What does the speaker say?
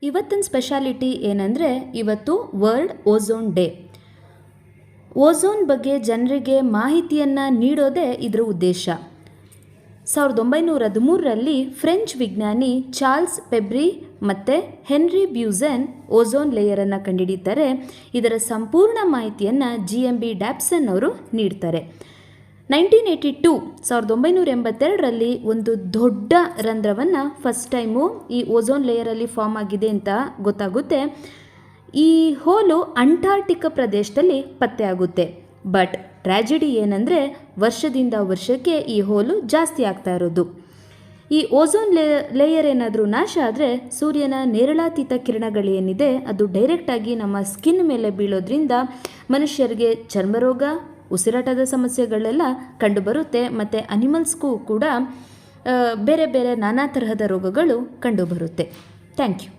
ಇವತ್ತಿನ ಸ್ಪೆಷಾಲಿಟಿ ಏನಂದರೆ ಇವತ್ತು ವರ್ಲ್ಡ್ ಓಝೋನ್ ಡೇ. ಓಝೋನ್ ಬಗ್ಗೆ ಜನರಿಗೆ ಮಾಹಿತಿಯನ್ನು ನೀಡೋದೇ ಇದರ ಉದ್ದೇಶ. 1913ರಲ್ಲಿ ಫ್ರೆಂಚ್ ವಿಜ್ಞಾನಿ ಚಾರ್ಲ್ಸ್ ಪೆಬ್ರಿ ಮತ್ತು ಹೆನ್ರಿ ಬ್ಯೂಸೆನ್ ಓಝೋನ್ ಲೇಯರನ್ನು ಕಂಡುಹಿಡಿತಾರೆ. ಇದರ ಸಂಪೂರ್ಣ ಮಾಹಿತಿಯನ್ನು GMB ಡಾಪ್ಸನ್ ಅವರು ನೀಡ್ತಾರೆ. 1982 ಒಂದು ದೊಡ್ಡ ರಂಧ್ರವನ್ನು ಫಸ್ಟ್ ಟೈಮು ಈ ಓಝೋನ್ ಲೇಯರಲ್ಲಿ ಫಾರ್ಮ್ ಆಗಿದೆ ಅಂತ ಗೊತ್ತಾಗುತ್ತೆ. ಈ ಹೋಲು ಅಂಟಾರ್ಟಿಕಾ ಪ್ರದೇಶದಲ್ಲಿ ಪತ್ತೆ ಆಗುತ್ತೆ. ಬಟ್ ಟ್ರ್ಯಾಜಿಡಿ ಏನಂದರೆ ವರ್ಷದಿಂದ ವರ್ಷಕ್ಕೆ ಈ ಹೋಲು ಜಾಸ್ತಿ ಆಗ್ತಾ ಇರೋದು. ಈ ಓಝೋನ್ ಲೇಯರ್ ಏನಾದರೂ ನಾಶ ಆದರೆ ಸೂರ್ಯನ ನೇರಳಾತೀತ ಕಿರಣಗಳೇನಿದೆ ಅದು ಡೈರೆಕ್ಟಾಗಿ ನಮ್ಮ ಸ್ಕಿನ್ ಮೇಲೆ ಬೀಳೋದ್ರಿಂದ ಮನುಷ್ಯರಿಗೆ ಚರ್ಮರೋಗ, ಉಸಿರಾಟದ ಸಮಸ್ಯೆಗಳೆಲ್ಲ ಕಂಡುಬರುತ್ತೆ. ಮತ್ತು ಅನಿಮಲ್ಸ್ಗೂ ಕೂಡ ಬೇರೆ ಬೇರೆ ನಾನಾ ತರಹದ ರೋಗಗಳು ಕಂಡುಬರುತ್ತೆ. Thank you.